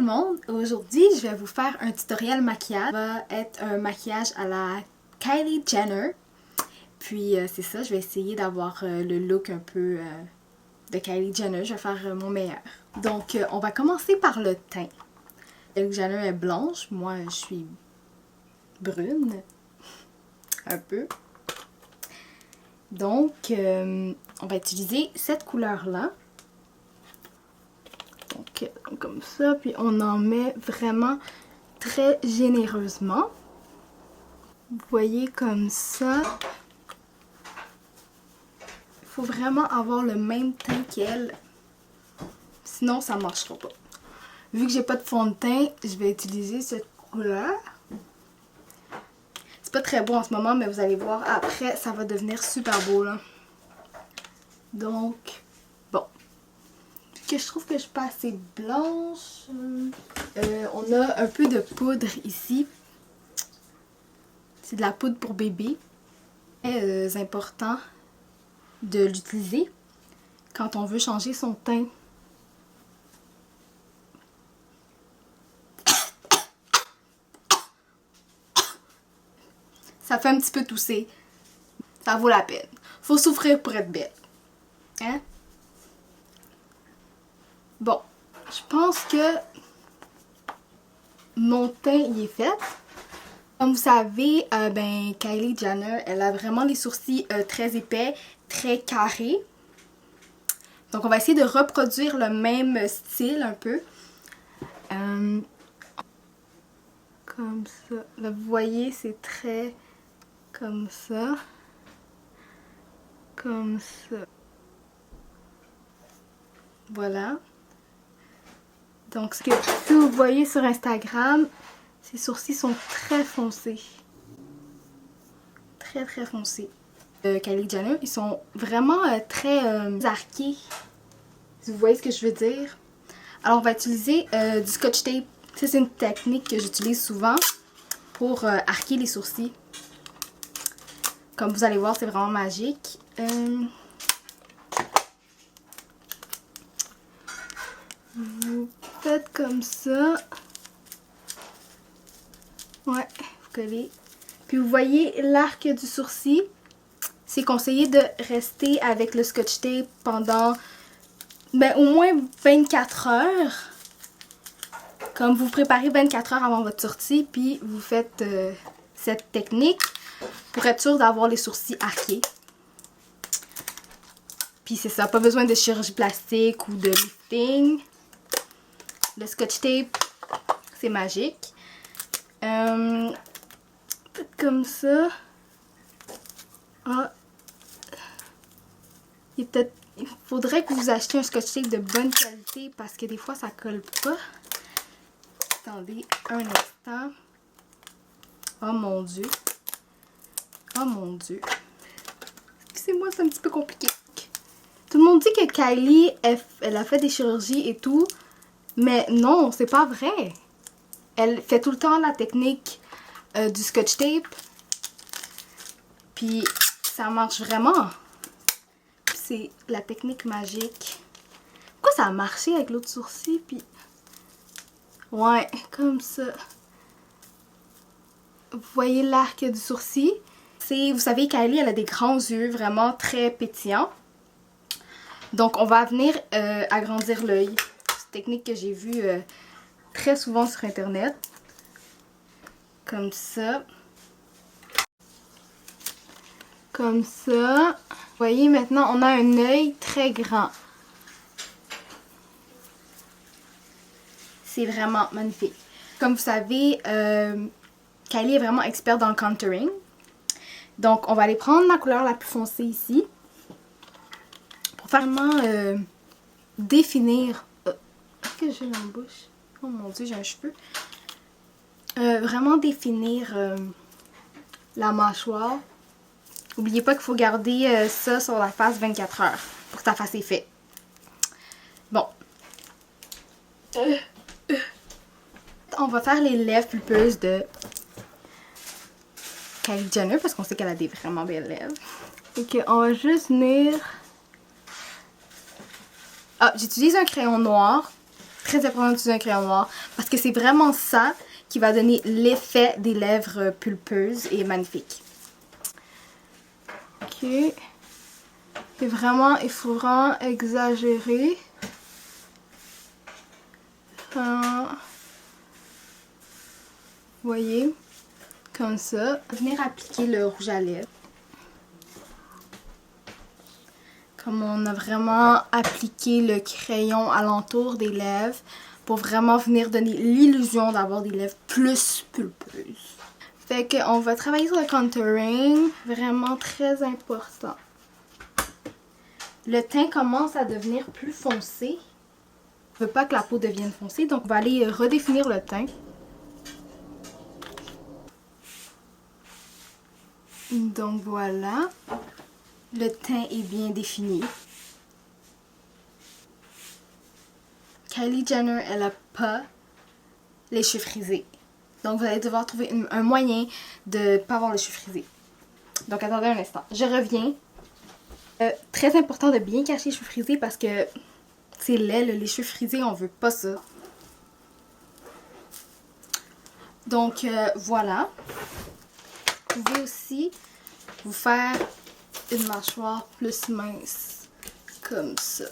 monde! Aujourd'hui, je vais vous faire un tutoriel maquillage. Ça va être un maquillage à la Kylie Jenner. Puis c'est ça, je vais essayer d'avoir le look un peu de Kylie Jenner. Je vais faire mon meilleur. Donc on va commencer par le teint. Kylie Jenner est blanche, moi je suis brune. Un peu. Donc on va utiliser cette couleur-là. Donc comme ça, puis on en met vraiment très généreusement. Vous voyez comme ça. Il faut vraiment avoir le même teint qu'elle, sinon ça ne marchera pas. Vu que j'ai pas de fond de teint, je vais utiliser cette couleur. C'est pas très beau en ce moment, mais vous allez voir après, ça va devenir super beau là. Donc, bon. Que je trouve que je suis pas assez blanche. On a un peu de poudre ici. C'est de la poudre pour bébé. C'est important de l'utiliser quand on veut changer son teint. Ça fait un petit peu tousser. Ça vaut la peine. Faut souffrir pour être belle. Hein? Bon, je pense que mon teint il est fait. Comme vous savez, Kylie Jenner, elle a vraiment les sourcils très épais, très carrés. Donc on va essayer de reproduire le même style un peu. Comme ça. Là, vous voyez, c'est très comme ça. Comme ça. Voilà. Donc ce que si vous voyez sur Instagram, ses sourcils sont très foncés. Très très foncés. Kylie Jenner, ils sont vraiment très arqués. Si vous voyez ce que je veux dire. Alors on va utiliser du scotch tape. C'est une technique que j'utilise souvent pour arquer les sourcils. Comme vous allez voir, c'est vraiment magique. Vous faites comme ça. Ouais, vous collez. Puis vous voyez l'arc du sourcil. C'est conseillé de rester avec le scotch tape pendant au moins 24 heures. Comme vous préparez 24 heures avant votre sortie, puis vous faites cette technique pour être sûr d'avoir les sourcils arqués. Puis c'est ça, pas besoin de chirurgie plastique ou de lifting. Le scotch tape, c'est magique. Peut-être comme ça. Ah. Il faudrait que vous achetiez un scotch tape de bonne qualité parce que des fois ça colle pas. Attendez un instant. Oh mon dieu. Oh mon dieu. Excusez-moi, c'est un petit peu compliqué. Tout le monde dit que Kylie, elle a fait des chirurgies et tout. Mais non, c'est pas vrai. Elle fait tout le temps la technique du scotch tape. Puis ça marche vraiment. C'est la technique magique. Pourquoi ça a marché avec l'autre sourcil? Puis ouais, comme ça. Vous voyez l'arc du sourcil? Vous savez, Kylie, elle a des grands yeux vraiment très pétillants. Donc on va venir agrandir l'œil. C'est une technique que j'ai vue très souvent sur internet. Comme ça. Comme ça. Vous voyez, maintenant on a un œil très grand. C'est vraiment magnifique. Comme vous savez, Kylie est vraiment experte dans le contouring. Donc on va aller prendre la couleur la plus foncée ici. Pour vraiment définir... Qu'est-ce que j'ai dans la bouche? Oh mon dieu, j'ai un cheveu. Vraiment définir la mâchoire. N'oubliez pas qu'il faut garder ça sur la face 24 heures pour que ta face est faite. Bon. On va faire les lèvres pulpeuses de Kylie Jenner parce qu'on sait qu'elle a des vraiment belles lèvres. Ok, on va juste venir... Ah, j'utilise un crayon noir. très important d'utiliser un crayon noir parce que c'est vraiment ça qui va donner l'effet des lèvres pulpeuses et magnifiques. Ok. C'est vraiment efforant, exagéré. Vous voyez, comme ça. Venir appliquer le rouge à lèvres. Comme on a vraiment appliqué le crayon alentour des lèvres pour vraiment venir donner l'illusion d'avoir des lèvres plus pulpeuses. Fait qu'on va travailler sur le contouring, vraiment très important. Le teint commence à devenir plus foncé. Je veux pas que la peau devienne foncée, donc on va aller redéfinir le teint. Donc voilà, le teint est bien défini. Kylie Jenner, elle a pas les cheveux frisés. Donc vous allez devoir trouver un moyen de pas avoir les cheveux frisés. Donc attendez un instant, je reviens. Très important de bien cacher les cheveux frisés parce que c'est laid, les cheveux frisés, on veut pas ça. Donc voilà. Vous pouvez aussi vous faire une mâchoire plus mince. Comme ça.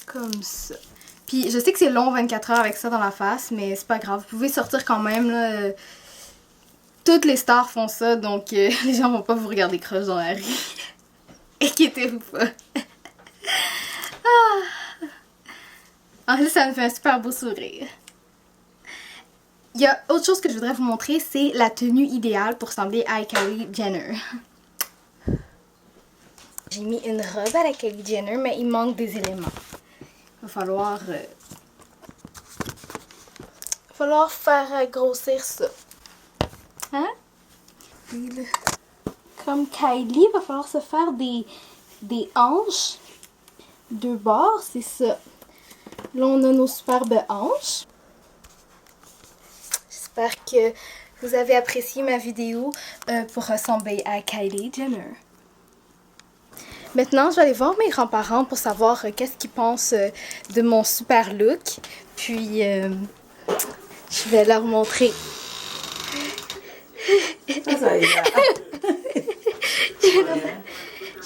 Comme ça. Puis je sais que c'est long 24 heures avec ça dans la face, mais c'est pas grave. Vous pouvez sortir quand même là. Toutes les stars font ça, donc les gens vont pas vous regarder croche dans la rue. Inquiétez-vous pas. En fait, ça me fait un super beau sourire. Il y a autre chose que je voudrais vous montrer, c'est la tenue idéale pour ressembler à Kylie Jenner. J'ai mis une robe à la Kylie Jenner, mais il manque des éléments. Il va falloir faire grossir ça. Hein? Comme Kylie, il va falloir se faire des hanches. Deux bords, c'est ça. Là, on a nos superbes hanches. J'espère que vous avez apprécié ma vidéo pour ressembler à Kylie Jenner. Maintenant, je vais aller voir mes grands-parents pour savoir qu'est-ce qu'ils pensent de mon super look. Puis, je vais leur montrer.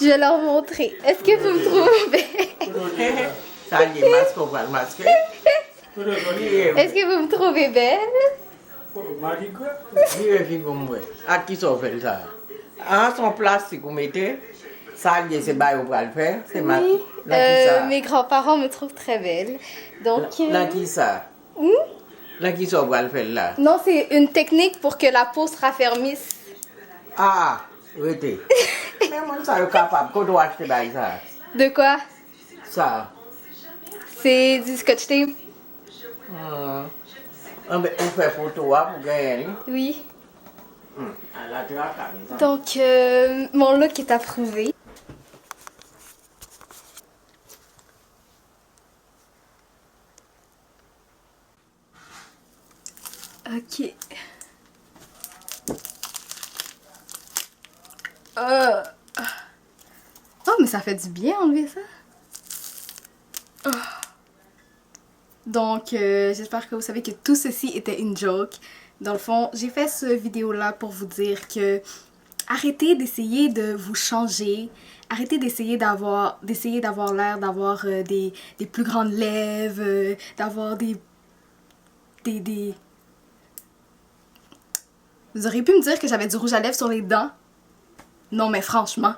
Je vais leur montrer. Est-ce que vous me trouvez belle? Est-ce que vous me trouvez belle? À qui ça fait ça? Ah, son plastique, vous mettez. Ça, c'est bail au bras le faire. C'est ma. Oui, mes grands-parents me trouvent très belle. Donc. Là, qui ça? Là, qui ça, au bras le faire là? Non, c'est une technique pour que la peau se raffermisse. Ah, oui, t'es. Mais moi, ça, je suis capable. Quand on achète ça? De quoi? Ça. C'est du scotch tape. On fait pour toi, pour gagner. Oui. Donc, mon look est approuvé. Ok. Oh, mais ça fait du bien enlever ça. Oh. Donc, j'espère que vous savez que tout ceci était une joke. Dans le fond, j'ai fait cette vidéo-là pour vous dire que arrêtez d'essayer de vous changer. Arrêtez d'essayer d'avoir l'air d'avoir des plus grandes lèvres, d'avoir des... Vous auriez pu me dire que j'avais du rouge à lèvres sur les dents? Non, mais franchement,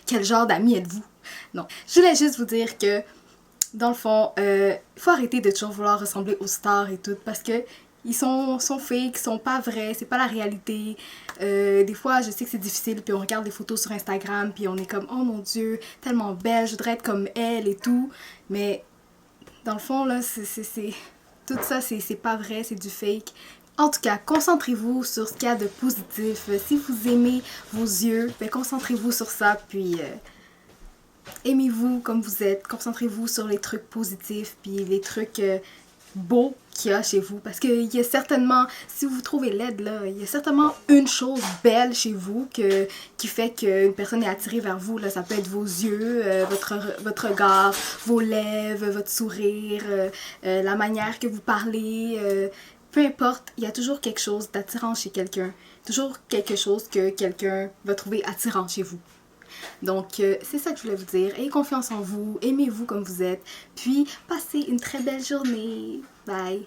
quel genre d'amis êtes-vous? Non, je voulais juste vous dire que, dans le fond, il faut arrêter de toujours vouloir ressembler aux stars et tout, parce que ils sont fake, ils sont pas vrais, c'est pas la réalité. Des fois, je sais que c'est difficile, puis on regarde des photos sur Instagram, puis on est comme, oh mon Dieu, tellement belle, je voudrais être comme elle et tout. Mais, dans le fond, là, tout ça, c'est pas vrai, c'est du fake. En tout cas, concentrez-vous sur ce qu'il y a de positif. Si vous aimez vos yeux, ben concentrez-vous sur ça, puis aimez-vous comme vous êtes. Concentrez-vous sur les trucs positifs, puis les trucs beau qu'il y a chez vous. Parce qu'il y a certainement, si vous vous trouvez laide, là, il y a certainement une chose belle chez vous qui fait qu'une personne est attirée vers vous. Là. Ça peut être vos yeux, votre regard, vos lèvres, votre sourire, la manière que vous parlez. Peu importe, il y a toujours quelque chose d'attirant chez quelqu'un. Toujours quelque chose que quelqu'un va trouver attirant chez vous. Donc, c'est ça que je voulais vous dire. Ayez confiance en vous, aimez-vous comme vous êtes, puis passez une très belle journée. Bye!